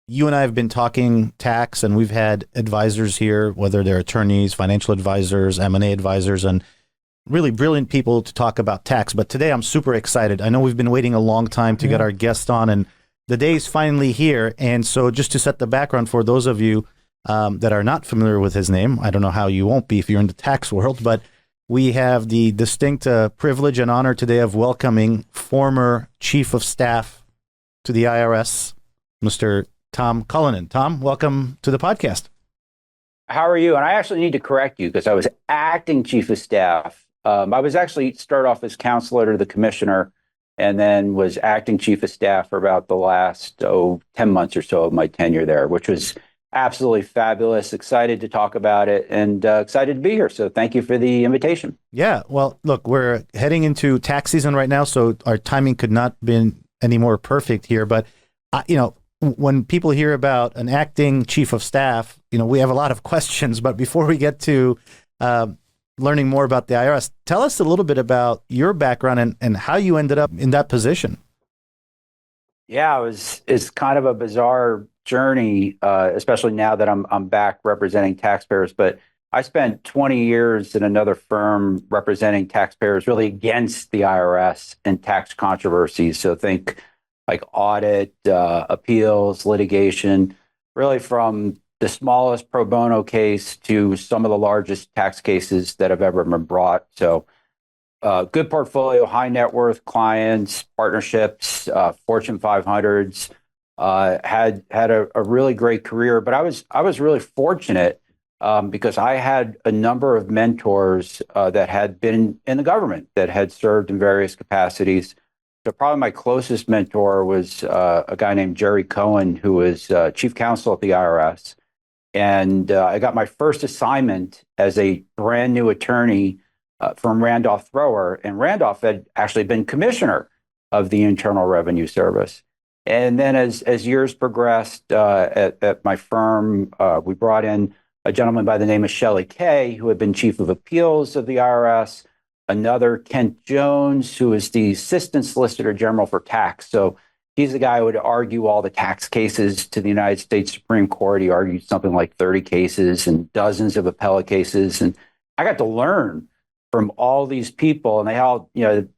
you and I have been talking tax, and we've had advisors here, whether they're attorneys, financial advisors, M&A advisors, and really brilliant people to talk about tax. But today I'm super excited. I know we've been waiting a long time to get our guest on, and the day is finally here. And so just to set the background for those of you that are not familiar with his name, I don't know how you won't be if you're in the tax world, but we have the distinct privilege and honor today of welcoming former Chief of Staff to the IRS, Mr. Tom Cullinan. Tom, welcome to the podcast. How are you? And I actually need to correct you because I was acting Chief of Staff. I was actually started off as counselor to the commissioner and then was acting Chief of Staff for about the last 10 months or so of my tenure there, which was absolutely fabulous. Excited to talk about it and excited to be here. So thank you for the invitation. Yeah, well, look, we're heading into tax season right now, so our timing could not have been any more perfect here. But, when people hear about an acting Chief of Staff, we have a lot of questions. But before we get to learning more about the IRS, tell us a little bit about your background and how you ended up in that position. Yeah, it's kind of a bizarre journey, especially now that I'm back representing taxpayers. But I spent 20 years in another firm representing taxpayers really against the IRS and tax controversies. So think like audit, appeals, litigation, really from the smallest pro bono case to some of the largest tax cases that have ever been brought. So good portfolio, high net worth clients, partnerships, Fortune 500s, had a really great career. But I was really fortunate because I had a number of mentors that had been in the government, that had served in various capacities. So probably my closest mentor was a guy named Jerry Cohen, who was chief counsel at the IRS. And I got my first assignment as a brand new attorney from Randolph Thrower. And Randolph had actually been commissioner of the Internal Revenue Service. And then as years progressed at my firm, we brought in a gentleman by the name of Shelley Kay, who had been chief of appeals of the IRS, another Kent Jones, who is the assistant solicitor general for tax. So he's the guy who would argue all the tax cases to the United States Supreme Court. He argued something like 30 cases and dozens of appellate cases. And I got to learn from all these people, and they all,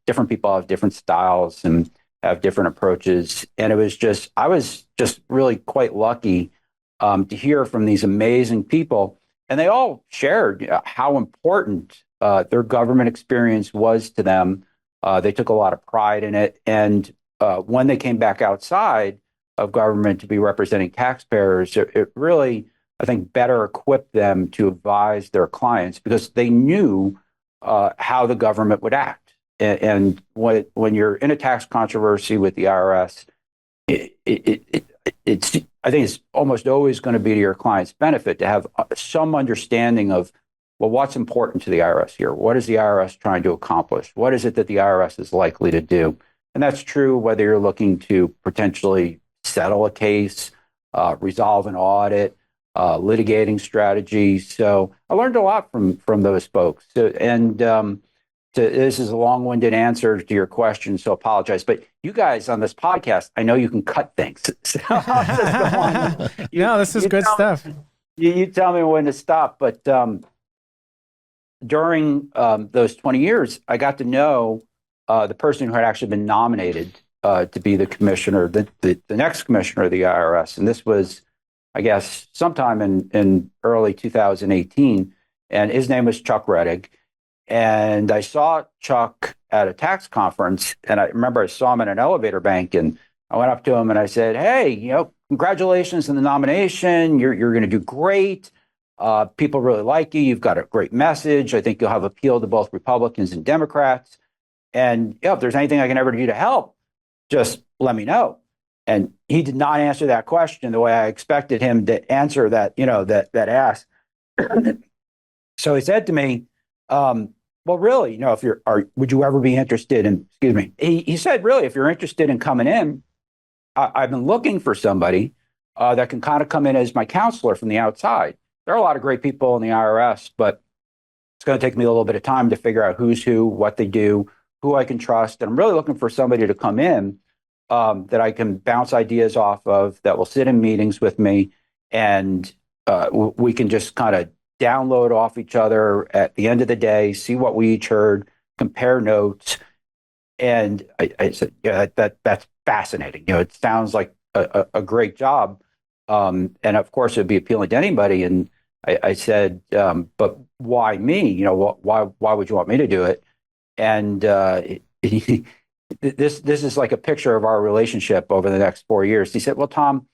different people have different styles and have different approaches. And I was just really quite lucky to hear from these amazing people. And they all shared how important their government experience was to them. They took a lot of pride in it. And when they came back outside of government to be representing taxpayers, it really, I think, better equipped them to advise their clients because they knew how the government would act. And when you're in a tax controversy with the IRS, I think it's almost always going to be to your client's benefit to have some understanding of, well, what's important to the IRS here? What is the IRS trying to accomplish? What is it that the IRS is likely to do? And that's true whether you're looking to potentially settle a case, resolve an audit, litigating strategies. So I learned a lot from those folks. This is a long-winded answer to your question, so apologize. But you guys on this podcast, I know you can cut things. So I'll just go on. No, this is good stuff. You tell me when to stop. But during those 20 years, I got to know the person who had actually been nominated to be the commissioner, the next commissioner of the IRS. And this was, I guess, sometime in early 2018. And his name was Chuck Rettig. And I saw Chuck at a tax conference. And I remember I saw him in an elevator bank. And I went up to him and I said, hey, congratulations on the nomination. You're going to do great. People really like you. You've got a great message. I think you'll have appeal to both Republicans and Democrats. And if there's anything I can ever do to help, just let me know. And he did not answer that question the way I expected him to answer that, that ask. So he said to me, well, really, if would you ever be interested in, excuse me, he said, really, if you're interested in coming in, I've been looking for somebody that can kind of come in as my counselor from the outside. There are a lot of great people in the IRS, but it's going to take me a little bit of time to figure out who's who, what they do, who I can trust. And I'm really looking for somebody to come in that I can bounce ideas off of, that will sit in meetings with me, and we can just kind of download off each other at the end of the day, see what we each heard, compare notes. And I said, yeah, that's fascinating. It sounds like a great job. And of course, it'd be appealing to anybody. And I said, but why me? Why would you want me to do it? And this is like a picture of our relationship over the next 4 years. He said, well, Tom,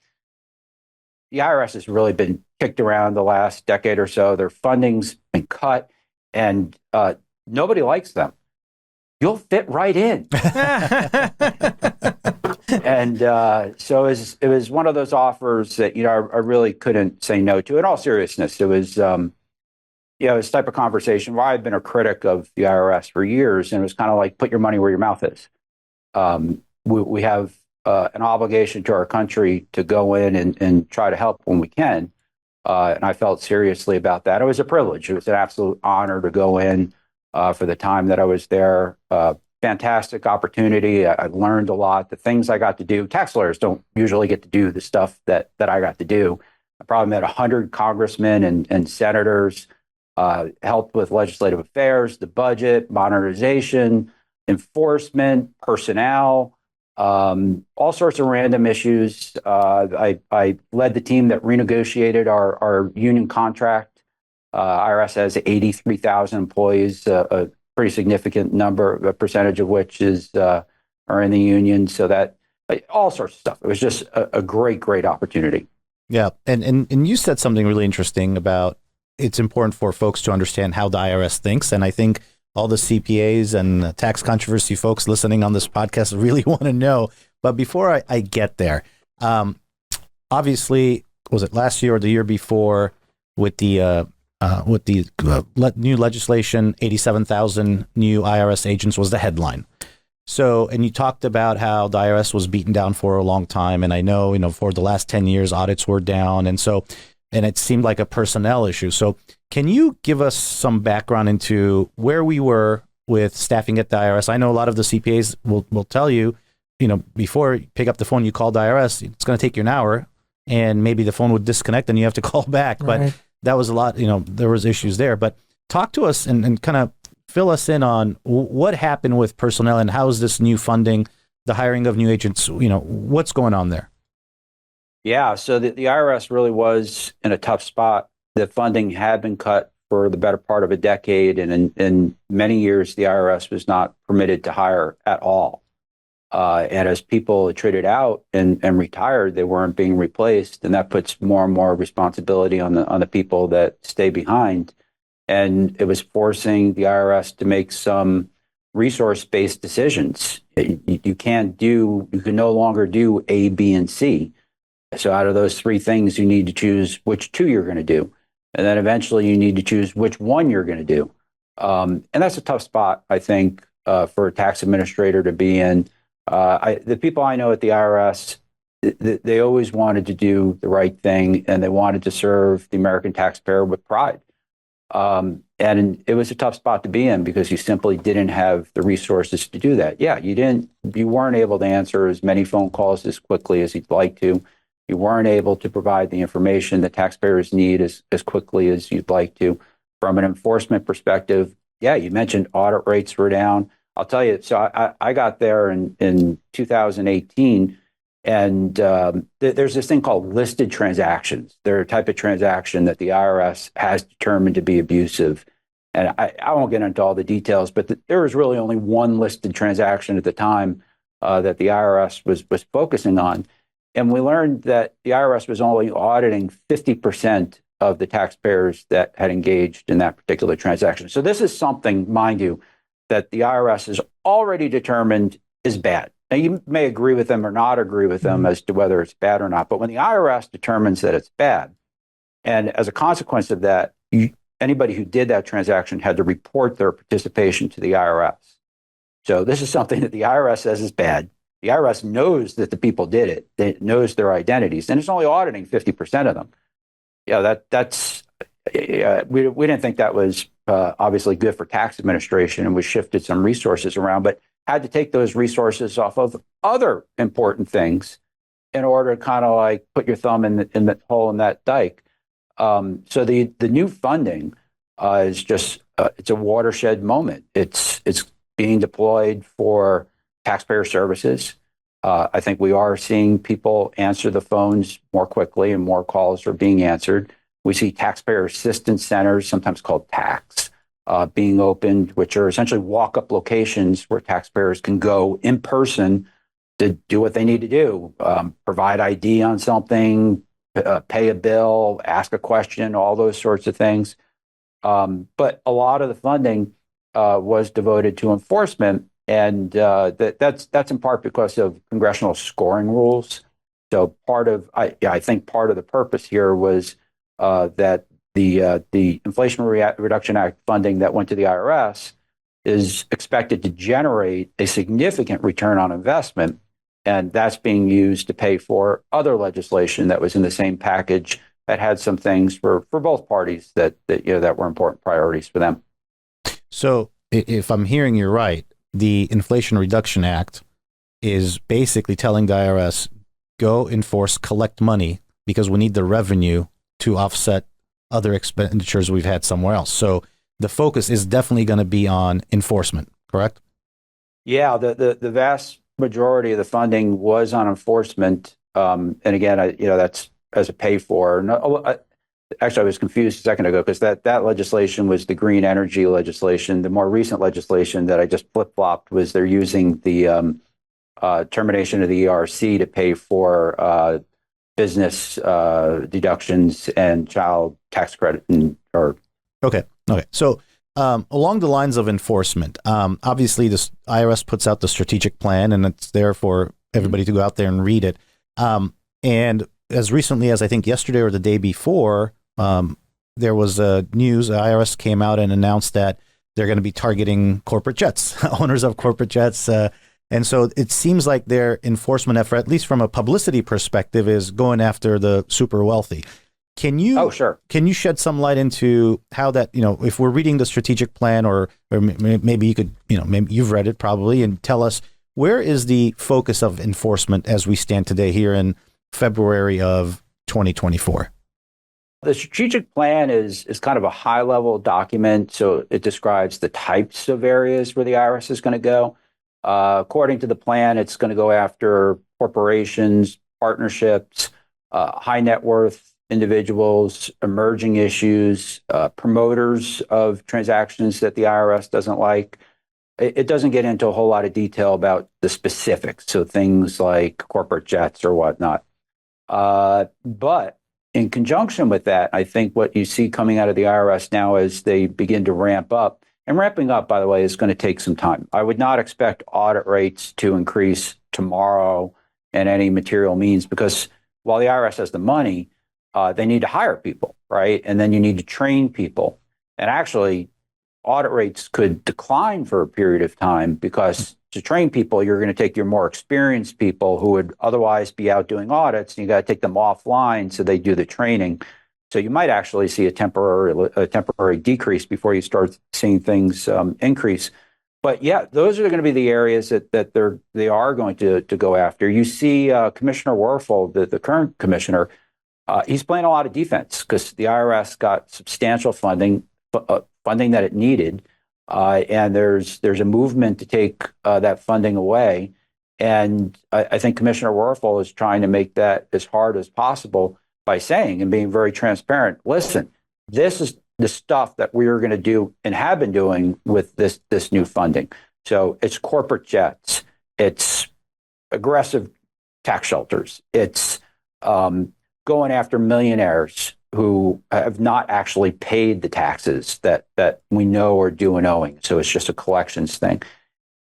the IRS has really been kicked around the last decade or so. Their funding's been cut, and nobody likes them. You'll fit right in. And so it was one of those offers that I really couldn't say no to. In all seriousness, it was this type of conversation where I've been a critic of the IRS for years, and it was kind of like, put your money where your mouth is. We have an obligation to our country to go in and try to help when we can. And I felt seriously about that. It was a privilege. It was an absolute honor to go in for the time that I was there. Fantastic opportunity. I learned a lot. The things I got to do, tax lawyers don't usually get to do the stuff that I got to do. I probably met 100 congressmen and senators, helped with legislative affairs, the budget, modernization, enforcement, personnel, all sorts of random issues. I led the team that renegotiated our union contract. IRS has 83,000 employees, a pretty significant number, a percentage of which are in the union. So that all sorts of stuff. It was just a great opportunity. Yeah, and you said something really interesting about it's important for folks to understand how the IRS thinks, and I think all the CPAs and tax controversy folks listening on this podcast really want to know. But before I get there, obviously, was it last year or the year before with the new legislation, 87,000 new IRS agents was the headline. So, and you talked about how the IRS was beaten down for a long time. And I know, for the last 10 years, audits were down. And it seemed like a personnel issue. So can you give us some background into where we were with staffing at the IRS? I know a lot of the CPAs will tell you, before you pick up the phone, you call the IRS, it's going to take you an hour and maybe the phone would disconnect and you have to call back. Right. But that was a lot, there was issues there. But talk to us and kind of fill us in on what happened with personnel and how is this new funding, the hiring of new agents, what's going on there? Yeah, so the IRS really was in a tough spot. The funding had been cut for the better part of a decade, and in many years, the IRS was not permitted to hire at all. And as people traded out and retired, they weren't being replaced, and that puts more and more responsibility on the people that stay behind. And it was forcing the IRS to make some resource-based decisions. You can no longer do A, B, and C. So out of those three things, you need to choose which two you're going to do. And then eventually you need to choose which one you're going to do. And that's a tough spot, I think, for a tax administrator to be in. The people I know at the IRS, they always wanted to do the right thing, and they wanted to serve the American taxpayer with pride. And it was a tough spot to be in because you simply didn't have the resources to do that. Yeah, you weren't able to answer as many phone calls as quickly as you'd like to. You weren't able to provide the information that taxpayers need as quickly as you'd like to. From an enforcement perspective, yeah, you mentioned audit rates were down. I'll tell you, so I got there in 2018, and there's this thing called listed transactions. They're a type of transaction that the IRS has determined to be abusive. And I won't get into all the details, but there was really only one listed transaction at the time that the IRS was focusing on. And we learned that the IRS was only auditing 50% of the taxpayers that had engaged in that particular transaction. So this is something, mind you, that the IRS has already determined is bad. Now, you may agree with them or not agree with them as to whether it's bad or not. But when the IRS determines that it's bad, and as a consequence of that, anybody who did that transaction had to report their participation to the IRS. So this is something that the IRS says is bad. The IRS knows that the people did it. It knows their identities, and it's only auditing 50% of them. Yeah, we didn't think that was obviously good for tax administration, and we shifted some resources around. But had to take those resources off of other important things in order to kind of like put your thumb in the hole in that dike. So the new funding is just it's a watershed moment. It's being deployed for taxpayer services. I think we are seeing people answer the phones more quickly and more calls are being answered. We see taxpayer assistance centers, sometimes called TAX, being opened, which are essentially walk-up locations where taxpayers can go in person to do what they need to do, provide ID on something, pay a bill, ask a question, all those sorts of things. But a lot of the funding was devoted to enforcement, and that's in part because of congressional scoring rules. So I think part of the purpose here was that the Inflation Reduction Act funding that went to the IRS is expected to generate a significant return on investment, and that's being used to pay for other legislation that was in the same package that had some things for both parties that were important priorities for them. So if I'm hearing you right, the Inflation Reduction Act is basically telling the IRS, go enforce, collect money because we need the revenue to offset other expenditures we've had somewhere else. So the focus is definitely going to be on enforcement, correct? Yeah, the vast majority of the funding was on enforcement. And again, that's as a pay for. Actually, I was confused a second ago because that legislation was the green energy legislation. The more recent legislation that I just flip-flopped was they're using the termination of the ERC to pay for business deductions and child tax credit. Okay. So along the lines of enforcement, obviously this IRS puts out the strategic plan and it's there for everybody to go out there and read it. And as recently as I think yesterday or the day before, there was news. The IRS came out and announced that they're going to be targeting corporate jets, owners of corporate jets. And so it seems like their enforcement effort, at least from a publicity perspective, is going after the super wealthy. Can you Can you shed some light into how that, if we're reading the strategic plan or maybe you could, maybe you've read it probably, and tell us where is the focus of enforcement as we stand today here in February of 2024? The strategic plan is kind of a high level document. So it describes the types of areas where the IRS is going to go. According to the plan, it's going to go after corporations, partnerships, high net worth individuals, emerging issues, promoters of transactions that the IRS doesn't like. It doesn't get into a whole lot of detail about the specifics, so things like corporate jets or whatnot. But in conjunction with that, I think what you see coming out of the IRS now as they begin to ramp up, and ramping up, by the way, is going to take some time. I would not expect audit rates to increase tomorrow in any material means because while the IRS has the money, they need to hire people, right? And then you need to train people. And actually, audit rates could decline for a period of time because to train people, you're going to take your more experienced people who would otherwise be out doing audits, and you got to take them offline so they do the training. So you might actually see a temporary decrease before you start seeing things increase. But yeah, those are going to be the areas that they are going to go after. You see Commissioner Werfel, the current commissioner, he's playing a lot of defense because the IRS got substantial funding that it needed, and there's a movement to take that funding away. And I think Commissioner Werfel is trying to make that as hard as possible by saying and being very transparent. Listen, this is the stuff that we are going to do and have been doing with this new funding. So it's corporate jets, it's aggressive tax shelters, it's going after millionaires who have not actually paid the taxes that we know are due and owing. So it's just a collections thing.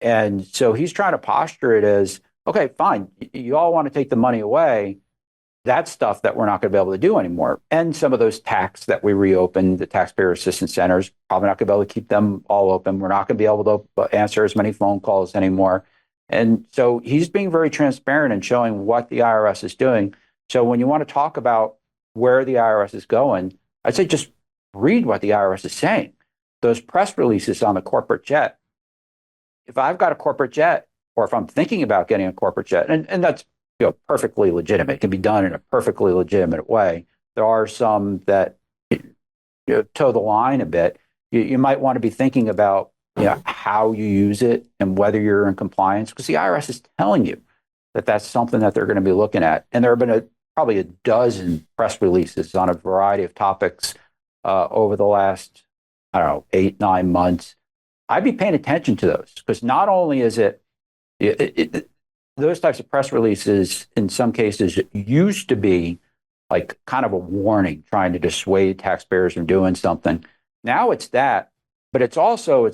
And so he's trying to posture it as, okay, fine, you all want to take the money away. That's stuff that we're not going to be able to do anymore. And some of those tax that we reopened, the taxpayer assistance centers, probably not going to be able to keep them all open. We're not going to be able to answer as many phone calls anymore. And so he's being very transparent and showing what the IRS is doing. So when you want to talk about where the IRS is going, I'd say just read what the IRS is saying. Those press releases on the corporate jet, if I've got a corporate jet, or if I'm thinking about getting a corporate jet, and that's perfectly legitimate, it can be done in a perfectly legitimate way. There are some that toe the line a bit. You might want to be thinking about how you use it and whether you're in compliance, because the IRS is telling you that that's something that they're going to be looking at. And there have been probably a dozen press releases on a variety of topics over the last, I don't know, 8-9 months. I'd be paying attention to those, because not only is it those types of press releases in some cases used to be like kind of a warning trying to dissuade taxpayers from doing something. Now it's that, but it's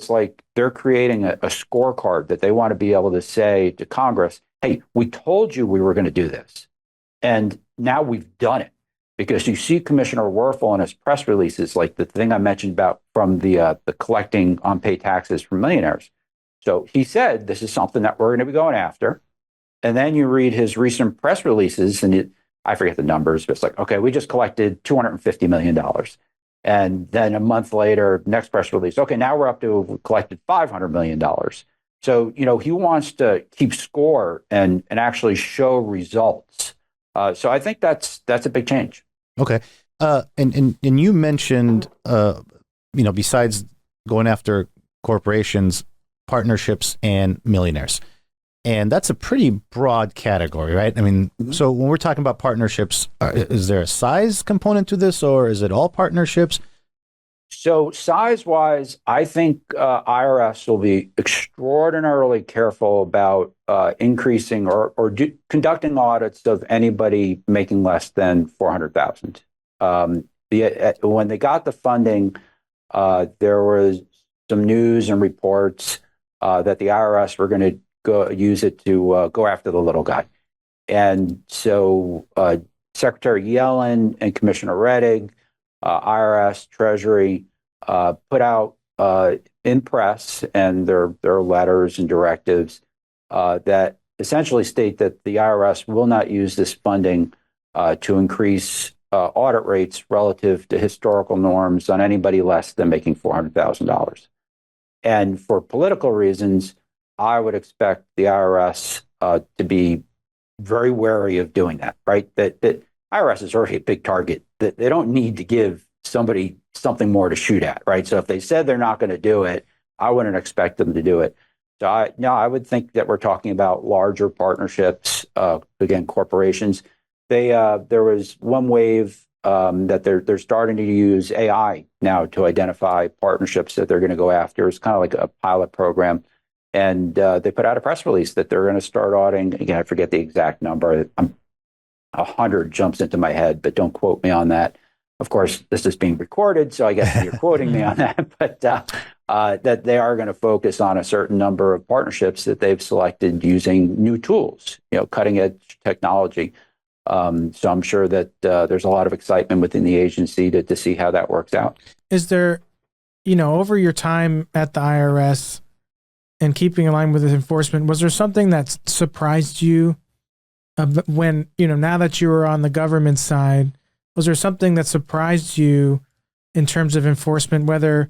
like they're creating a scorecard that they want to be able to say to Congress, hey, we told you we were going to do this, and now we've done it. Because you see Commissioner Werfel in his press releases, like the thing I mentioned about from the collecting unpaid taxes from millionaires. So he said, this is something that we're going to be going after. And then you read his recent press releases, and I forget the numbers, but it's like, okay, we just collected $250 million. And then a month later, next press release, okay, now we're up to, we collected $500 million. So, he wants to keep score and actually show results. So I think that's a big change. Okay. And you mentioned, besides going after corporations, partnerships, and millionaires. And that's a pretty broad category, right? I mean, so when we're talking about partnerships, is there a size component to this, or is it all partnerships? So size-wise, I think IRS will be extraordinarily careful about increasing or conducting audits of anybody making less than $400,000. When they got the funding, there was some news and reports that the IRS were going to use it to go after the little guy. And so Secretary Yellen and Commissioner Rettig, IRS, Treasury, put out in press and their letters and directives that essentially state that the IRS will not use this funding to increase audit rates relative to historical norms on anybody less than making $400,000. And for political reasons, I would expect the IRS to be very wary of doing that, right? That IRS is already a big target. That they don't need to give somebody something more to shoot at, right? So if they said they're not going to do it, I wouldn't expect them to do it. So I would think that we're talking about larger partnerships, again, corporations. There was one wave that they're starting to use AI now to identify partnerships that they're going to go after. It's kind of like a pilot program. And they put out a press release that they're going to start auditing. Again, I forget the exact number. 100 jumps into my head, but don't quote me on that. Of course, this is being recorded, so I guess you're quoting me on that. But that they are going to focus on a certain number of partnerships that they've selected using new tools, cutting edge technology. So I'm sure that there's a lot of excitement within the agency to see how that works out. Is there, over your time at the IRS and keeping in line with the enforcement, was there something that surprised you when, now that you were on the government side, was there something that surprised you in terms of enforcement, whether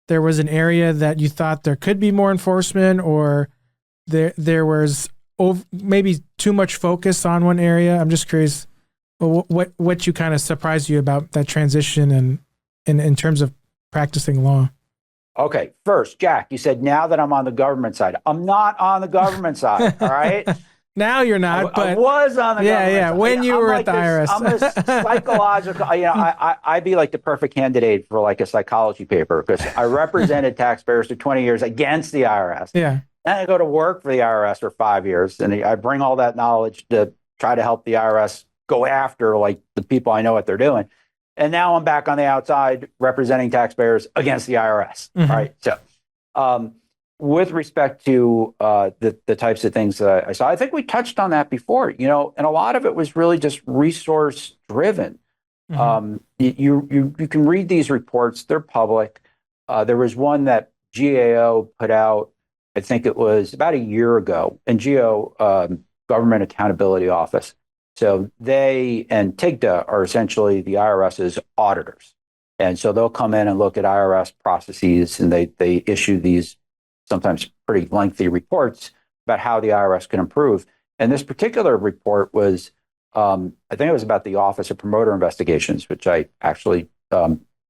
there was an area that you thought there could be more enforcement, or there was maybe too much focus on one area? I'm just curious what you kind of surprised you about that transition and in terms of practicing law. Okay, first, Jack, you said now that I'm on the government side. I'm not on the government side, all right? Now you're not, but I was on the government side. When you were at the IRS. I'm a psychological, I'd be like the perfect candidate for like a psychology paper, because I represented taxpayers for 20 years against the IRS. Yeah. Then I go to work for the IRS for 5 years, and I bring all that knowledge to try to help the IRS go after like the people I know what they're doing. And now I'm back on the outside representing taxpayers against the IRS. Mm-hmm. Right. So with respect to the types of things that I saw, I think we touched on that before, and a lot of it was really just resource driven. Mm-hmm. You can read these reports. They're public. There was one that GAO put out, I think it was about a year ago, and GAO, Government Accountability Office. So they and TIGTA are essentially the IRS's auditors. And so they'll come in and look at IRS processes, and they issue these sometimes pretty lengthy reports about how the IRS can improve. And this particular report was, I think it was about the Office of Promoter Investigations, which I actually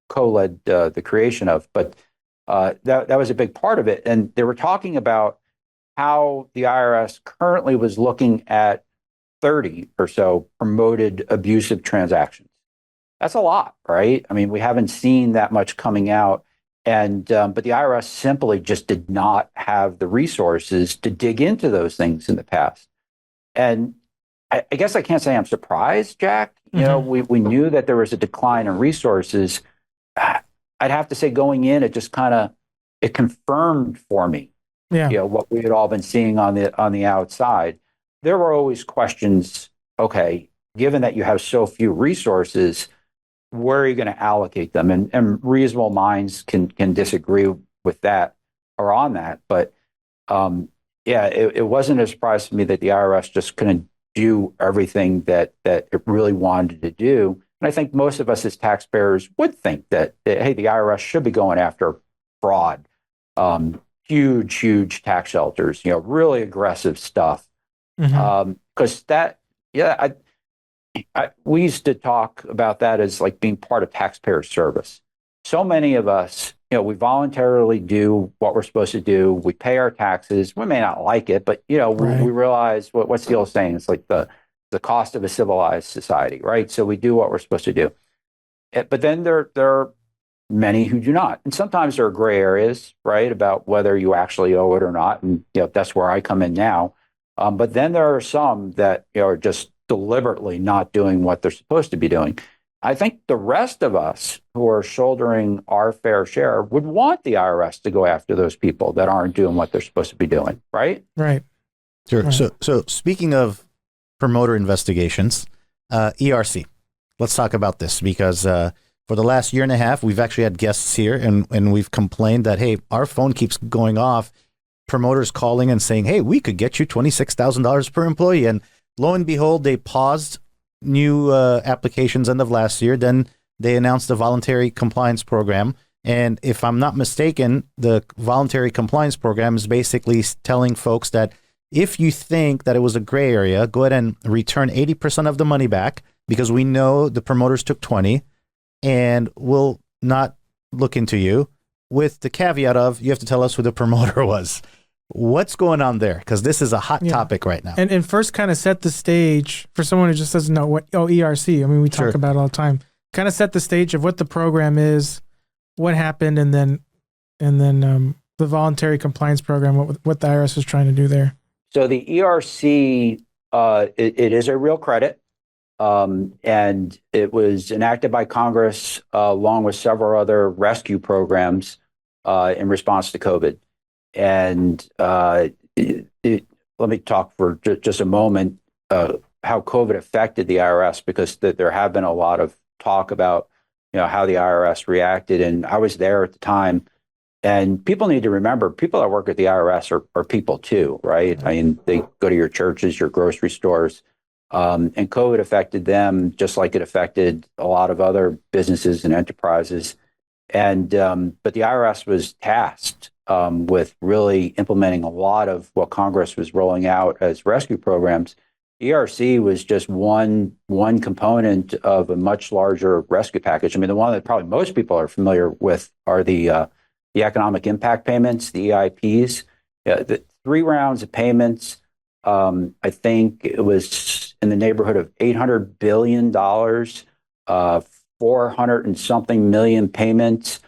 co-led the creation of. But that was a big part of it. And they were talking about how the IRS currently was looking at 30 or so promoted abusive transactions. That's a lot, right? I mean, we haven't seen that much coming out. And but the IRS simply just did not have the resources to dig into those things in the past. And I guess I can't say I'm surprised, Jack. You know, we knew that there was a decline in resources. I'd have to say going in, it just it confirmed for me, you know, what we had all been seeing on the outside. There were always questions. Okay, given that you have so few resources, where are you going to allocate them? And reasonable minds can disagree with that or on that. But it wasn't a surprise to me that the IRS just couldn't do everything that it really wanted to do. And I think most of us as taxpayers would think that hey, the IRS should be going after fraud, huge tax shelters, you know, really aggressive stuff. Because we used to talk about that as like being part of taxpayer service. So many of us, you know, we voluntarily do what we're supposed to do. We pay our taxes. We may not like it, but you know, we realize what's the old saying? It's like the cost of a civilized society, right? So we do what we're supposed to do. But then there are many who do not, and sometimes there are gray areas, right, about whether you actually owe it or not. And you know, that's where I come in now. But then there are some that, you know, are just deliberately not doing what they're supposed to be doing. I think the rest of us who are shouldering our fair share would want the IRS to go after those people that aren't doing what they're supposed to be doing, right? Right. Sure. Right. So speaking of promoter investigations, ERC, let's talk about this because for the last year and a half, we've actually had guests here and we've complained that, hey, our phone keeps going off, promoters calling and saying, hey, we could get you $26,000 per employee. And lo and behold, they paused new applications end of last year. Then they announced the voluntary compliance program. And if I'm not mistaken, the voluntary compliance program is basically telling folks that if you think that it was a gray area, go ahead and return 80% of the money back because we know the promoters took 20 and we'll not look into you, with the caveat of you have to tell us who the promoter was. What's going on there? Because this is a hot topic right now. And first kind of set the stage for someone who just doesn't know what, ERC. I mean, we talk about it all the time. Kind of set the stage of what the program is, what happened, and then the voluntary compliance program, what the IRS is trying to do there. So the ERC, it is a real credit. And it was enacted by Congress along with several other rescue programs in response to COVID. And let me talk for just a moment how COVID affected the IRS, because there have been a lot of talk about, you know, how the IRS reacted. And I was there at the time. And people need to remember, people that work at the IRS are people too, right? I mean, they go to your churches, your grocery stores. And COVID affected them just like it affected a lot of other businesses and enterprises. And but the IRS was tasked with really implementing a lot of what Congress was rolling out as rescue programs. ERC was just one component of a much larger rescue package. I mean, the one that probably most people are familiar with are the economic impact payments, the EIPs. The 3 rounds of payments. I think it was in the neighborhood of $800 billion, 400 and something million payments.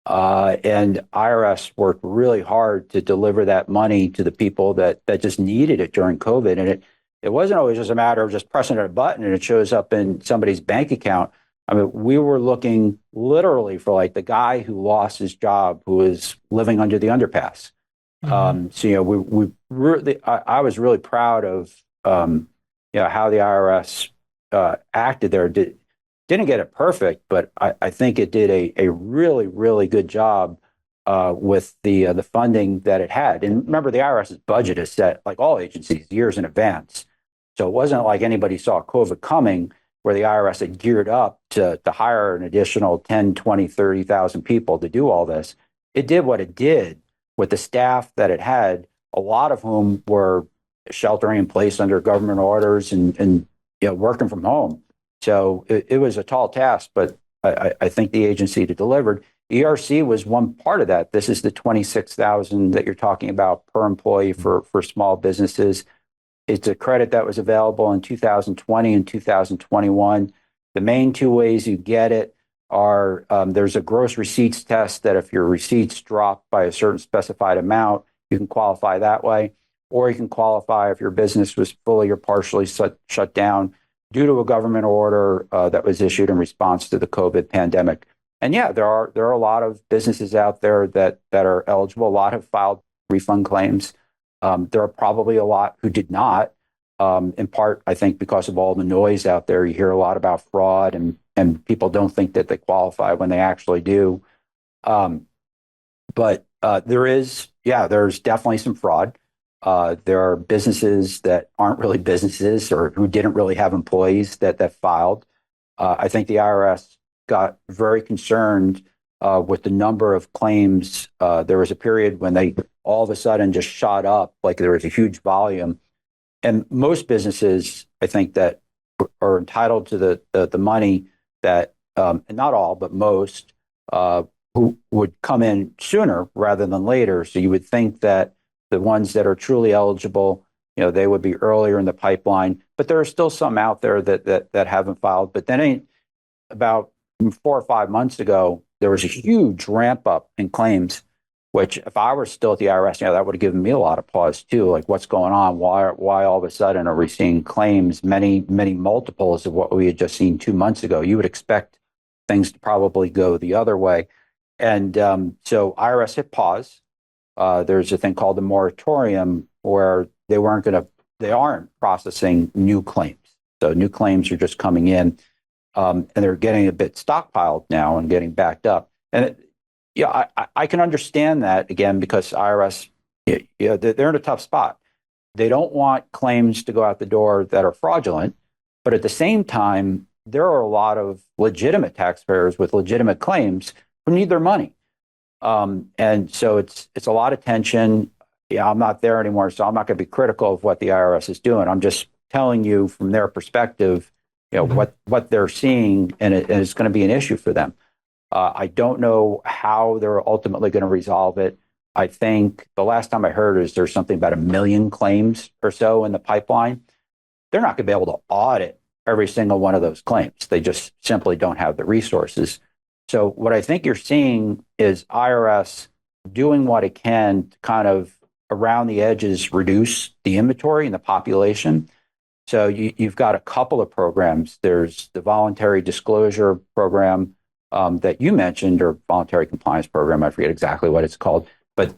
And IRS worked really hard to deliver that money to the people that just needed it during COVID. And it wasn't always just a matter of just pressing a button and it shows up in somebody's bank account. I mean, we were looking literally for like the guy who lost his job, who was living under the underpass. So, you know, we really, I was really proud of, you know, how the IRS acted there. Didn't get it perfect, but I think it did a really, really good job with the funding that it had. And remember, the IRS's budget is set, like all agencies, years in advance. So it wasn't like anybody saw COVID coming, where the IRS had geared up to hire an additional 10, 20, 30,000 people to do all this. It did what it did with the staff that it had, a lot of whom were sheltering in place under government orders and working from home. So it was a tall task, but I think the agency delivered. ERC was one part of that. This is the 26,000 that you're talking about per employee for small businesses. It's a credit that was available in 2020 and 2021. The main two ways you get it are there's a gross receipts test that if your receipts drop by a certain specified amount, you can qualify that way. Or you can qualify if your business was fully or partially shut down due to a government order that was issued in response to the COVID pandemic. And yeah, there are a lot of businesses out there that are eligible. A lot have filed refund claims. There are probably a lot who did not, in part, I think, because of all the noise out there. You hear a lot about fraud and people don't think that they qualify when they actually do. But there's definitely some fraud. There are businesses that aren't really businesses or who didn't really have employees that filed. I think the IRS got very concerned with the number of claims. There was a period when they all of a sudden just shot up, like there was a huge volume. And most businesses, I think, that are entitled to the money that, and not all, but most, who would come in sooner rather than later. So you would think that the ones that are truly eligible, they would be earlier in the pipeline. But there are still some out there that haven't filed. But then about 4 or 5 months ago, there was a huge ramp up in claims, which if I were still at the IRS, that would have given me a lot of pause too. Like, what's going on? Why all of a sudden are we seeing claims, many multiples of what we had just seen 2 months ago? You would expect things to probably go the other way. And so IRS hit pause. There's a thing called a moratorium where they aren't processing new claims. So new claims are just coming in. And they're getting a bit stockpiled now and getting backed up. And I can understand that, again, because IRS, they're in a tough spot. They don't want claims to go out the door that are fraudulent, but at the same time, there are a lot of legitimate taxpayers with legitimate claims who need their money. And so it's a lot of tension. I'm not there anymore, so I'm not going to be critical of what the IRS is doing. I'm just telling you from their perspective, what they're seeing, and it's going to be an issue for them. I don't know how they're ultimately going to resolve it. I think the last time I heard is there's something about 1 million claims or so in the pipeline. They're not going to be able to audit every single one of those claims. They just simply don't have the resources. So what I think you're seeing is IRS doing what it can to kind of around the edges reduce the inventory and the population. So you've got a couple of programs. There's the voluntary disclosure program that you mentioned, or voluntary compliance program. I forget exactly what it's called. But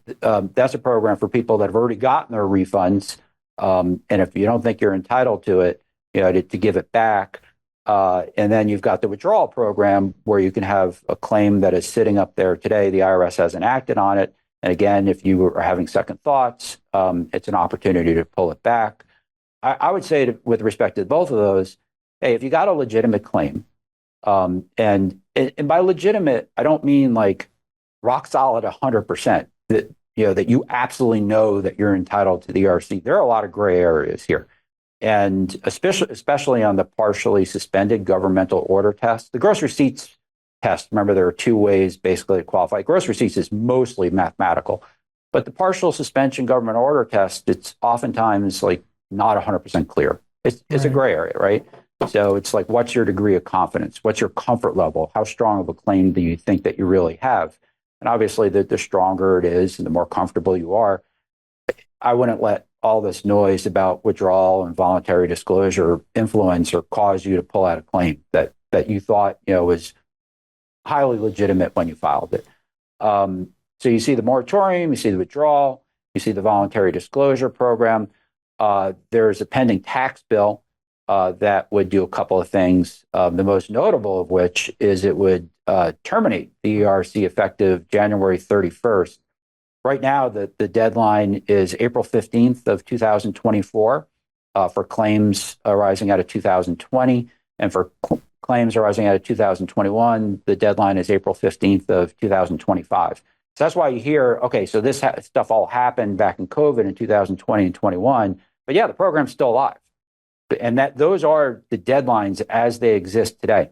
that's a program for people that have already gotten their refunds. And if you don't think you're entitled to it, to give it back. And then you've got the withdrawal program where you can have a claim that is sitting up there today. The IRS hasn't acted on it. And again, if you are having second thoughts, it's an opportunity to pull it back. I would say with respect to both of those, hey, if you got a legitimate claim, and by legitimate, I don't mean like rock solid 100%, that you absolutely know that you're entitled to the ERC. There are a lot of gray areas here. And especially on the partially suspended governmental order test, the gross receipts test, remember there are two ways basically to qualify. Gross receipts is mostly mathematical, but the partial suspension government order test, it's oftentimes like not 100% clear. It's a gray area, right? So it's like, what's your degree of confidence? What's your comfort level? How strong of a claim do you think that you really have? And obviously, the stronger it is and the more comfortable you are, I wouldn't let all this noise about withdrawal and voluntary disclosure influence or cause you to pull out a claim that you thought was highly legitimate when you filed it. So you see the moratorium, you see the withdrawal, you see the voluntary disclosure program. There's a pending tax bill that would do a couple of things. The most notable of which is it would terminate the ERC effective January 31st. Right now, the deadline is April 15th of 2024 for claims arising out of 2020. And for claims arising out of 2021, the deadline is April 15th of 2025. So that's why you hear, okay, so this stuff all happened back in COVID in 2020 and 21, but yeah, the program's still alive. And those are the deadlines as they exist today.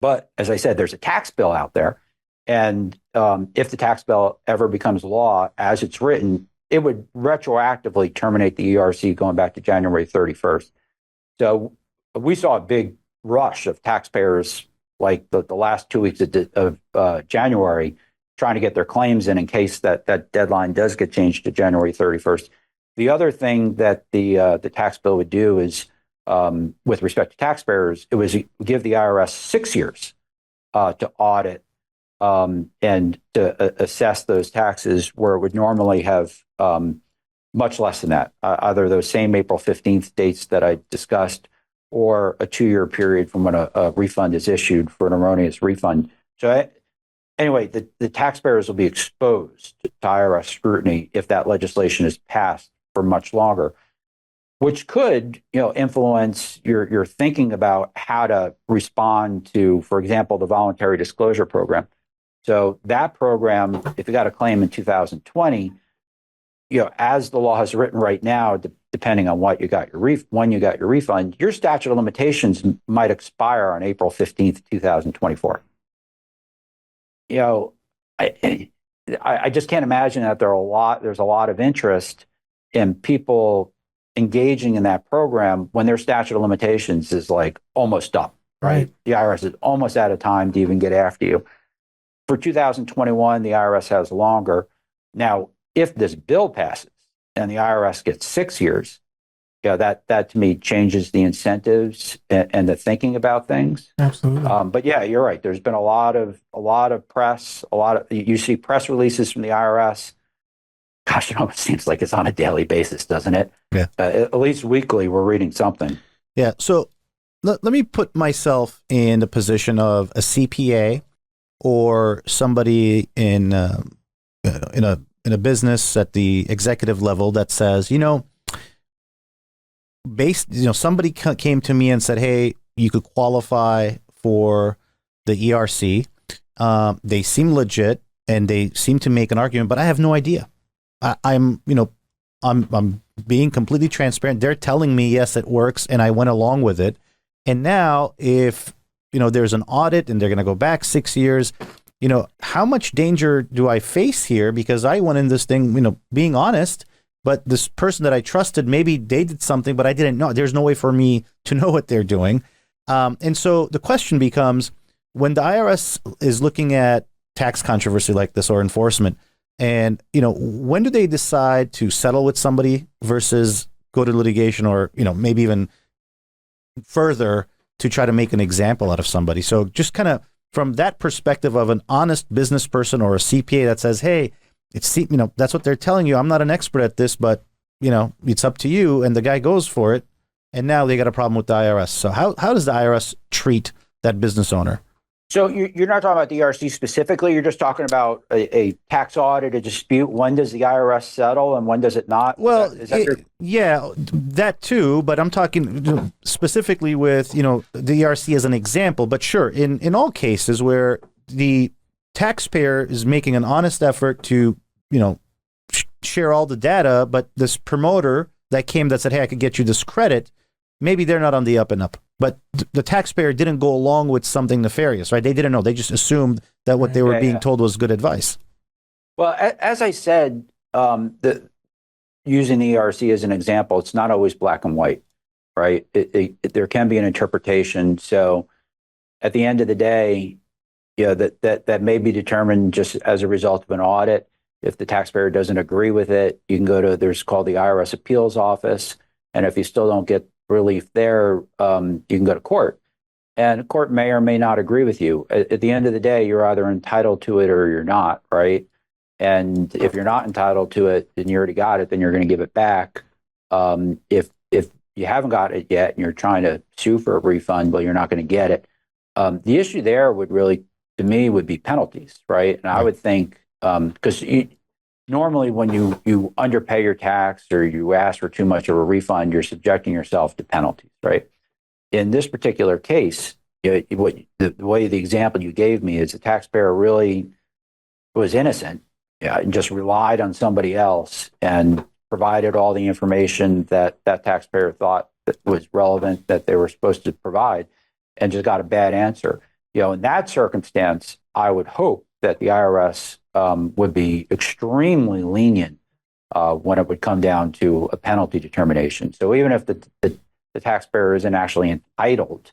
But as I said, there's a tax bill out there. And if the tax bill ever becomes law as it's written, it would retroactively terminate the ERC going back to January 31st. So we saw a big rush of taxpayers like the last 2 weeks of January trying to get their claims in case that deadline does get changed to January 31st. The other thing that the tax bill would do is, with respect to taxpayers, it was give the IRS 6 years to audit and to assess those taxes, where it would normally have much less than that, either those same April 15th dates that I discussed, or a 2-year period from when a refund is issued for an erroneous refund. So anyway, the taxpayers will be exposed to IRS scrutiny if that legislation is passed for much longer, which could, influence your thinking about how to respond to, for example, the voluntary disclosure program. So that program, if you got a claim in 2020, as the law is written right now, depending on what you got when you got your refund, your statute of limitations might expire on April 15th, 2024. I just can't imagine that there's a lot of interest in people engaging in that program when their statute of limitations is like almost up, right? The IRS is almost out of time to even get after you. For 2021, the IRS has longer. Now, if this bill passes and the IRS gets 6 years, that to me changes the incentives and the thinking about things. Absolutely. But yeah, you're right. There's been a lot of press, you see press releases from the IRS. Gosh, it seems like it's on a daily basis, doesn't it? Yeah. At least weekly, we're reading something. Yeah. So let me put myself in the position of a CPA or somebody in a business at the executive level that says, somebody came to me and said, hey, you could qualify for the ERC. They seem legit and they seem to make an argument, but I have no idea. I'm being completely transparent. They're telling me, yes, it works. And I went along with it. And now if, there's an audit and they're going to go back 6 years, how much danger do I face here? Because I went in this thing, being honest, but this person that I trusted, maybe they did something, but I didn't know. There's no way for me to know what they're doing. And so the question becomes, when the IRS is looking at tax controversy like this or enforcement, and, when do they decide to settle with somebody versus go to litigation or, maybe even further to try to make an example out of somebody? So just kind of from that perspective of an honest business person or a CPA that says, hey, that's what they're telling you. I'm not an expert at this, but, it's up to you. And the guy goes for it. And now they got a problem with the IRS. So how does the IRS treat that business owner? So you're not talking about the ERC specifically. You're just talking about a tax audit, a dispute. When does the IRS settle and when does it not? Well, yeah, that too. But I'm talking specifically with, the ERC as an example. But sure, in all cases where the taxpayer is making an honest effort to, share all the data, but this promoter that said, hey, I could get you this credit, maybe they're not on the up and up. But the taxpayer didn't go along with something nefarious, right? They didn't know. They just assumed that what they were being told was good advice. Well, as I said, using the ERC as an example, it's not always black and white, right? There can be an interpretation. So at the end of the day, that may be determined just as a result of an audit. If the taxpayer doesn't agree with it, you can go to, there's called the IRS Appeals Office. And if you still don't get relief there, you can go to court. And court may or may not agree with you. At the end of the day, you're either entitled to it or you're not, right? And if you're not entitled to it and you already got it, then you're going to give it back. If you haven't got it yet and you're trying to sue for a refund, well, you're not going to get it. The issue there would really, to me, would be penalties, right? And I would think, because normally when you underpay your tax or you ask for too much of a refund, you're subjecting yourself to penalties, right? In this particular case, the way the example you gave me is the taxpayer really was innocent, and just relied on somebody else and provided all the information that that taxpayer thought that was relevant that they were supposed to provide, and just got a bad answer. In that circumstance, I would hope that the IRS would be extremely lenient when it would come down to a penalty determination. So even if the taxpayer isn't actually entitled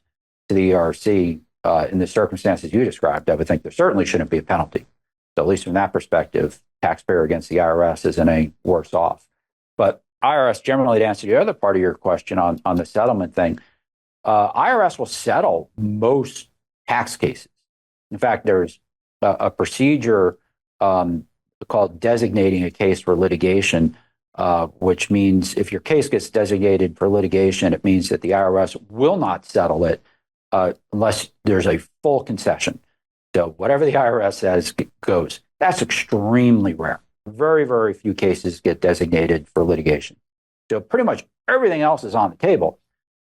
to the ERC in the circumstances you described, I would think there certainly shouldn't be a penalty. So at least from that perspective, taxpayer against the IRS isn't any worse off. But IRS generally, to answer the other part of your question on the settlement thing, IRS will settle most tax cases. In fact, there's a procedure called designating a case for litigation, which means if your case gets designated for litigation, it means that the IRS will not settle it unless there's a full concession. So whatever the IRS says goes. That's extremely rare. Very, very few cases get designated for litigation. So pretty much everything else is on the table.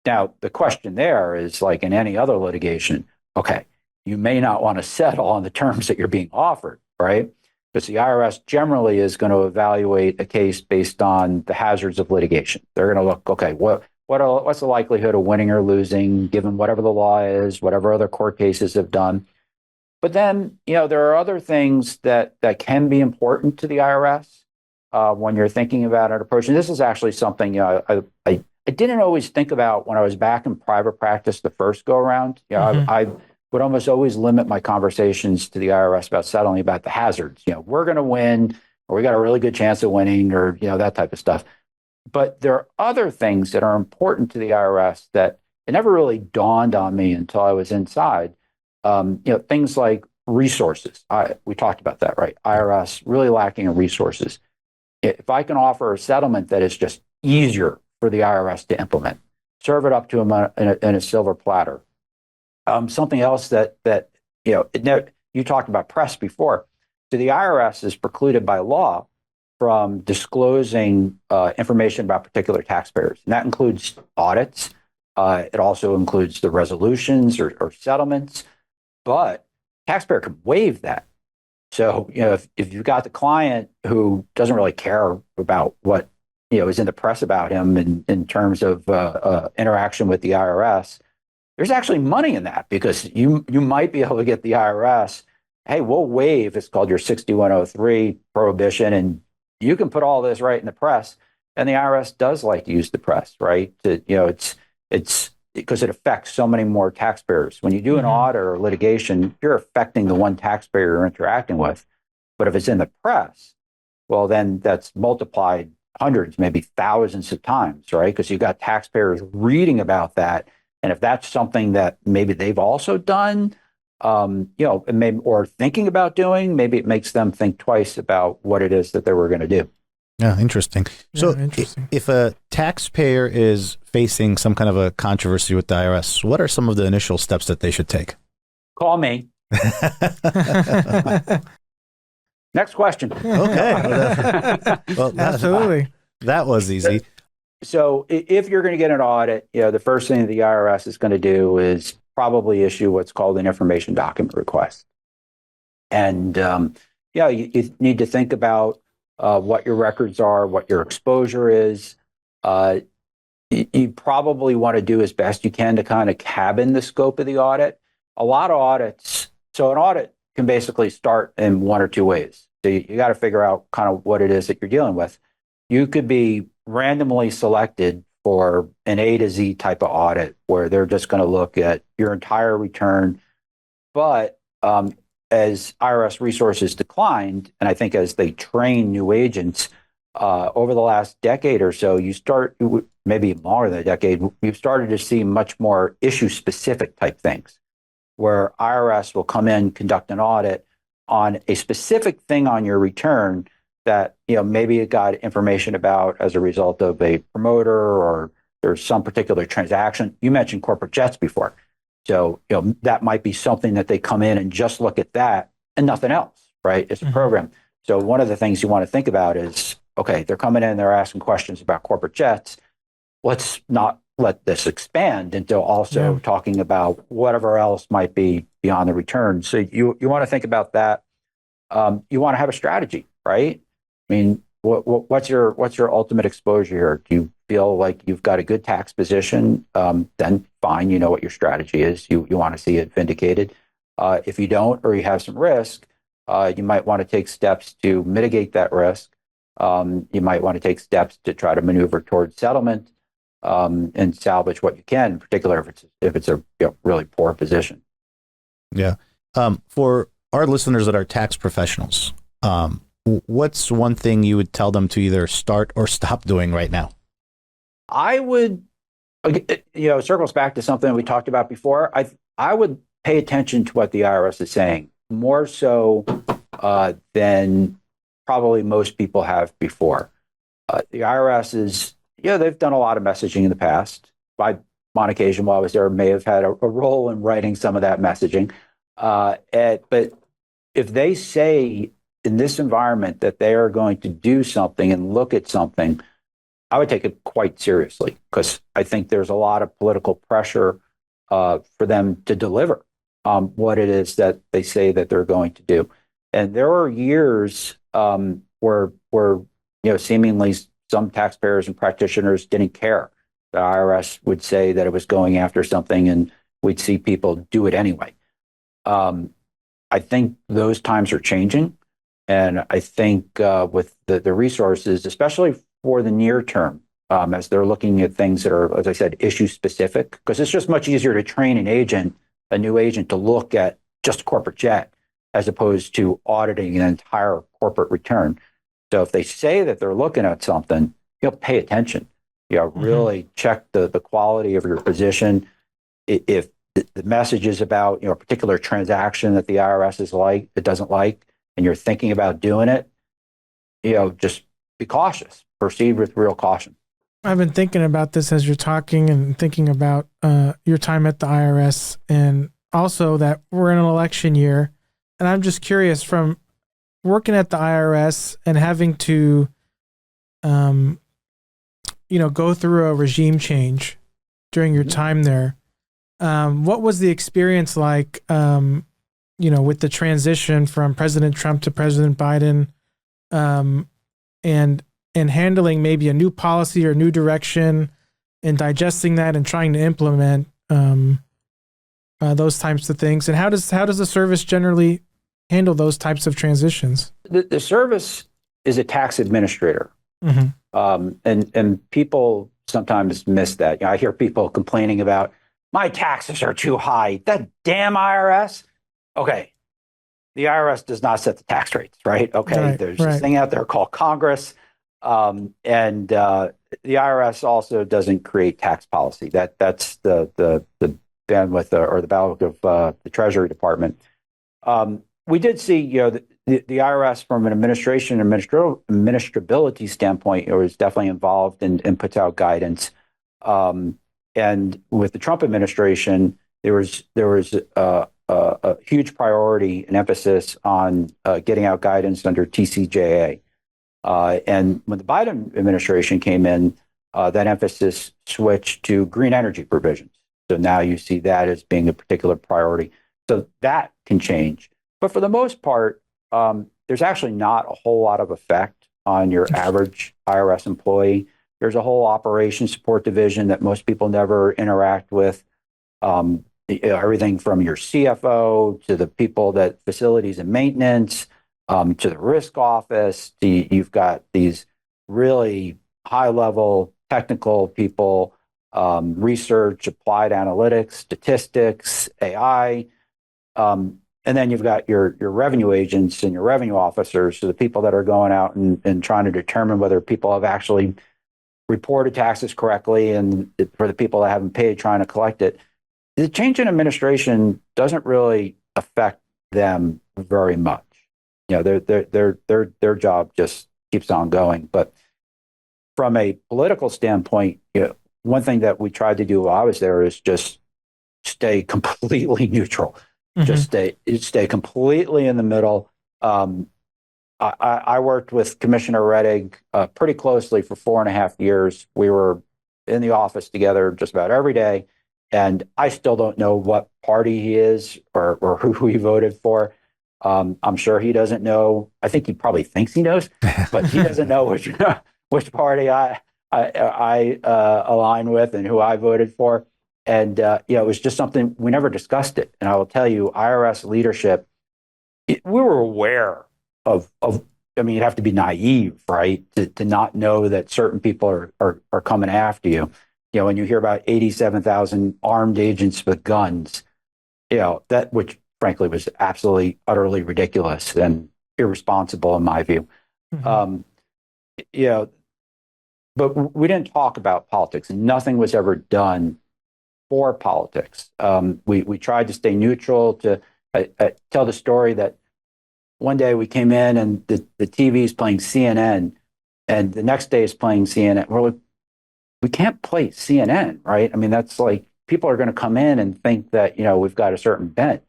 Now, the question there is, like in any other litigation, okay, you may not want to settle on the terms that you're being offered, right? Because the IRS generally is going to evaluate a case based on the hazards of litigation. They're going to look, okay, what's the likelihood of winning or losing, given whatever the law is, whatever other court cases have done. But then, there are other things that can be important to the IRS when you're thinking about an approach. And this is actually something I didn't always think about when I was back in private practice the first go around. I would almost always limit my conversations to the IRS about settling about the hazards. We're going to win, or we got a really good chance of winning, or that type of stuff. But there are other things that are important to the IRS that it never really dawned on me until I was inside. Things like resources. We talked about that, right? IRS really lacking in resources. If I can offer a settlement that is just easier for the IRS to implement, serve it up to them in a silver platter. Something else that you talked about press before. So the IRS is precluded by law from disclosing information about particular taxpayers, and that includes audits. It also includes the resolutions or settlements. But taxpayer can waive that. So, if you've got the client who doesn't really care about what, is in the press about him in terms of interaction with the IRS, there's actually money in that, because you might be able to get the IRS, hey, we'll waive, it's called your 6103 prohibition, and you can put all this right in the press. And the IRS does like to use the press, right? It's because it affects so many more taxpayers. When you do an audit or litigation, you're affecting the one taxpayer you're interacting with. But if it's in the press, well, then that's multiplied hundreds, maybe thousands of times, right? Because you've got taxpayers reading about that. And if that's something that maybe they've also done, or thinking about doing, maybe it makes them think twice about what it is that they were going to do. Yeah, interesting. So if a taxpayer is facing some kind of a controversy with the IRS, what are some of the initial steps that they should take? Call me. Next question. Okay. Well, Absolutely. That was easy. So if you're going to get an audit, the first thing the IRS is going to do is probably issue what's called an information document request. And, you need to think about what your records are, what your exposure is. You probably want to do as best you can to kind of cabin the scope of the audit. A lot of audits, so an audit can basically start in one or two ways. So you got to figure out kind of what it is that you're dealing with. You could be randomly selected for an A to Z type of audit where they're just going to look at your entire return. But as IRS resources declined, and I think as they train new agents over the last decade or so, maybe longer than a decade, you've started to see much more issue-specific type things, where IRS will come in, conduct an audit on a specific thing on your return that maybe it got information about as a result of a promoter, or there's some particular transaction. You mentioned corporate jets before. So, that might be something that they come in and just look at that and nothing else, right? It's a program. So one of the things you want to think about is, okay, they're coming in, they're asking questions about corporate jets. Let's not let this expand into also talking about whatever else might be beyond the return. So you want to think about that. you want to have a strategy, right? I mean, what's your ultimate exposure here? Do you feel like you've got a good tax position? Then fine, you know what your strategy is. You want to see it vindicated. If you don't, or you have some risk, you might want to take steps to mitigate that risk. You might want to take steps to try to maneuver towards settlement and salvage what you can, in particular if it's a really poor position. Yeah. For our listeners that are tax professionals, what's one thing you would tell them to either start or stop doing right now? I would, circles back to something we talked about before. I would pay attention to what the IRS is saying, more so than probably most people have before. The IRS is, they've done a lot of messaging in the past. On occasion, while I was there, may have had a role in writing some of that messaging. But if they say in this environment that they are going to do something and look at something, I would take it quite seriously, because I think there's a lot of political pressure for them to deliver what it is that they say that they're going to do. And there are years where seemingly some taxpayers and practitioners didn't care. The IRS would say that it was going after something, and we'd see people do it anyway. I think those times are changing. And I think with the resources, especially for the near term, as they're looking at things that are, as I said, issue specific, because it's just much easier to train a new agent to look at just a corporate jet as opposed to auditing an entire corporate return. So if they say that they're looking at something, pay attention. Really check the quality of your position. If the message is about a particular transaction that the IRS doesn't like, and you're thinking about doing it, just be cautious. Proceed with real caution. I've been thinking about this as you're talking, and thinking about your time at the IRS, and also that we're in an election year. And I'm just curious, from working at the IRS and having to, go through a regime change during your time there, what was the experience like, with the transition from President Trump to President Biden, and handling maybe a new policy or new direction, and digesting that and trying to implement those types of things? And how does the service generally handle those types of transitions? The service is a tax administrator. And people sometimes miss that. I hear people complaining about, my taxes are too high. That damn IRS. Okay. The IRS does not set the tax rates, right? Okay. Right, There's this thing out there called Congress. And the IRS also doesn't create tax policy. That's the bandwidth or the bailiwick of the Treasury Department. We did see, the IRS from an administrability standpoint, was definitely involved and puts out guidance. And with the Trump administration, there was a huge priority and emphasis on getting out guidance under TCJA. And when the Biden administration came in, that emphasis switched to green energy provisions. So now you see that as being a particular priority. So that can change. But for the most part, there's actually not a whole lot of effect on your average IRS employee. There's a whole operations support division that most people never interact with. Everything from your CFO to the people that facilities and maintenance, to the risk office. You've got these really high-level technical people, research, applied analytics, statistics, AI. And then you've got your revenue agents and your revenue officers, so the people that are going out and trying to determine whether people have actually reported taxes correctly, and for the people that haven't paid, trying to collect it. The change in administration doesn't really affect them very much. Their job just keeps on going. But from a political standpoint, one thing that we tried to do while I was there is just stay completely neutral. Just stay completely in the middle. I worked with Commissioner Rettig pretty closely for 4.5 years. We were in the office together just about every day, and I still don't know what party he is or who he voted for. I'm sure he doesn't know. I think he probably thinks he knows, but he doesn't know which party I align with and who I voted for. And it was just something we never discussed it. And I will tell you, IRS leadership, we were aware of. I mean, you'd have to be naive, right, to not know that certain people are coming after you. When you hear about 87,000 armed agents with guns, that, which frankly was absolutely, utterly ridiculous and irresponsible in my view. Mm-hmm. But we didn't talk about politics. Nothing was ever done for politics. We tried to stay neutral. I tell the story that one day we came in and the TV is playing CNN, and the next day is playing CNN. We're like, we can't play CNN, right? I mean, that's like, people are going to come in and think that, we've got a certain bent.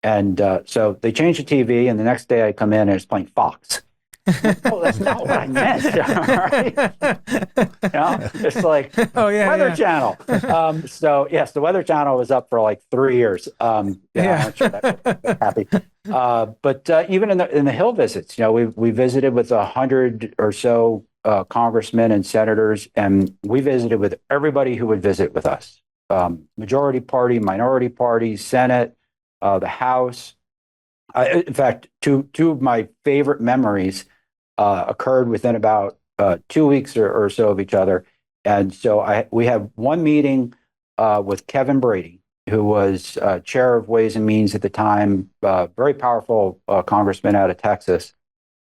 And so they changed the TV, and the next day I come in and it's playing Fox. Oh, that's not what I meant. Right? It's like Weather Channel. So yes, the Weather Channel was up for like 3 years. I'm not sure that's happy. But even in the Hill visits, we visited with 100 or so congressmen and senators, and we visited with everybody who would visit with us. Majority party, minority party, Senate, the House. In fact, two of my favorite memories occurred within about 2 weeks or so of each other. And so we had one meeting with Kevin Brady, who was chair of Ways and Means at the time, very powerful congressman out of Texas.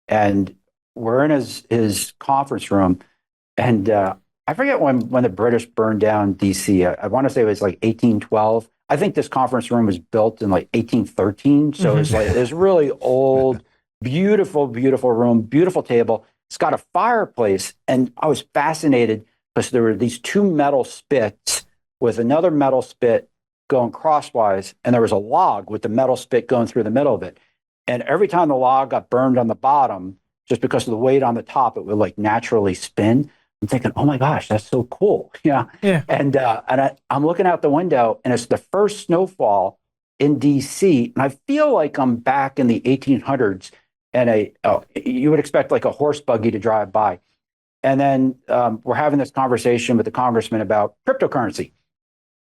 And we're in his conference room. And I forget when the British burned down D.C. I want to say it was like 1812. I think this conference room was built in like 1813. So it's like this really old, beautiful, beautiful room, beautiful table. It's got a fireplace. And I was fascinated because there were these two metal spits with another metal spit going crosswise. And there was a log with the metal spit going through the middle of it. And every time the log got burned on the bottom, just because of the weight on the top, it would like naturally spin. I'm thinking, oh my gosh, that's so cool. Yeah. And I'm looking out the window, and it's the first snowfall in DC. And I feel like I'm back in the 1800s, and you would expect like a horse buggy to drive by. And then we're having this conversation with the congressman about cryptocurrency.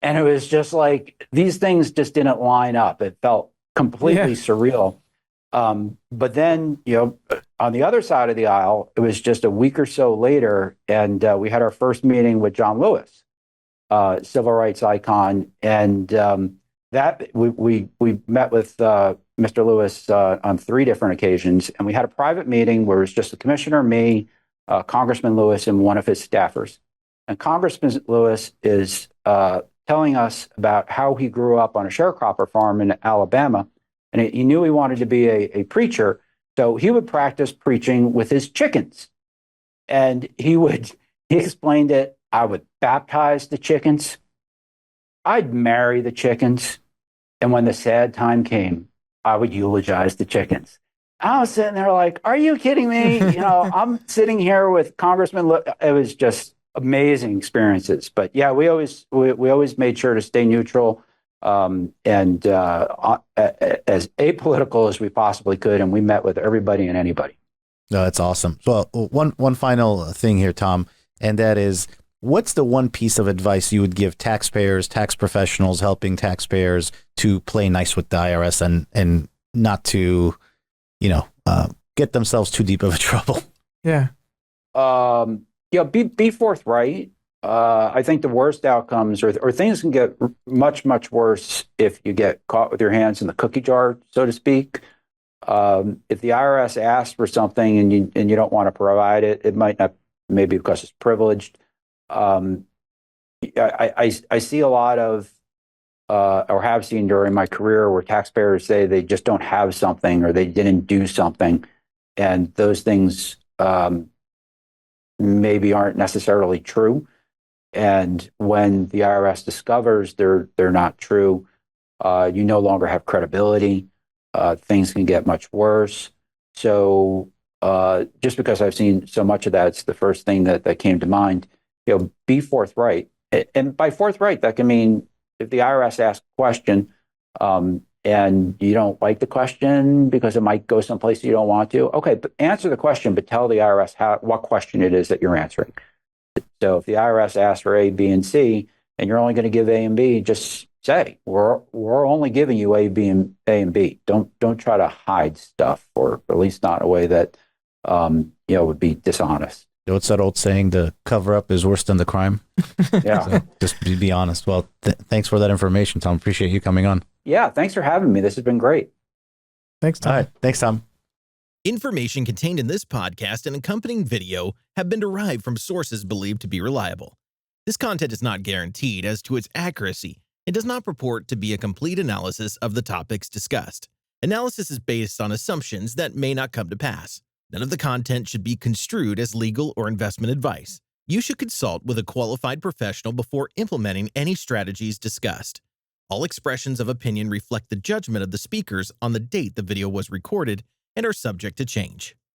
And it was just like, these things just didn't line up. It felt completely surreal. But then, on the other side of the aisle, it was just a week or so later, and we had our first meeting with John Lewis, civil rights icon, and that we met with Mr. Lewis on 3 different occasions, and we had a private meeting where it was just the commissioner, me, Congressman Lewis, and one of his staffers. And Congressman Lewis is telling us about how he grew up on a sharecropper farm in Alabama, and he knew he wanted to be a preacher. So he would practice preaching with his chickens. And he explained it. I would baptize the chickens. I'd marry the chickens. And when the sad time came, I would eulogize the chickens. I was sitting there like, are you kidding me? I'm sitting here with Congressman. It was just amazing experiences. But yeah, we always made sure to stay neutral. And as apolitical as we possibly could, and we met with everybody and anybody. No, that's awesome. So one final thing here, Tom, and that is, what's the one piece of advice you would give taxpayers, tax professionals helping taxpayers to play nice with the IRS and not to, get themselves too deep of a trouble? Yeah. Be forthright. I think the worst outcomes or things can get much, much worse if you get caught with your hands in the cookie jar, so to speak. If the IRS asks for something and you don't want to provide it, it might not, maybe because it's privileged. I see a lot of, or have seen during my career, where taxpayers say they just don't have something or they didn't do something, and those things maybe aren't necessarily true. And when the IRS discovers they're not true, you no longer have credibility. Things can get much worse. So just because I've seen so much of that, it's the first thing that came to mind. Be forthright. And by forthright, that can mean if the IRS asks a question, and you don't like the question because it might go someplace you don't want to. Okay, but answer the question, but tell the IRS what question it is that you're answering. So if the IRS asks for A, B, and C, and you're only going to give A and B, just say we're only giving you A, B, and A and B. Don't try to hide stuff, or at least not in a way that would be dishonest. What's that old saying? The cover up is worse than the crime. Yeah. So just be honest. Well, thanks for that information, Tom. Appreciate you coming on. Yeah. Thanks for having me. This has been great. Thanks, Tom. All right. Thanks, Tom. Information contained in this podcast and accompanying video have been derived from sources believed to be reliable. This content is not guaranteed as to its accuracy and does not purport to be a complete analysis of the topics discussed. Analysis is based on assumptions that may not come to pass. None of the content should be construed as legal or investment advice. You should consult with a qualified professional before implementing any strategies discussed. All expressions of opinion reflect the judgment of the speakers on the date the video was recorded and are subject to change.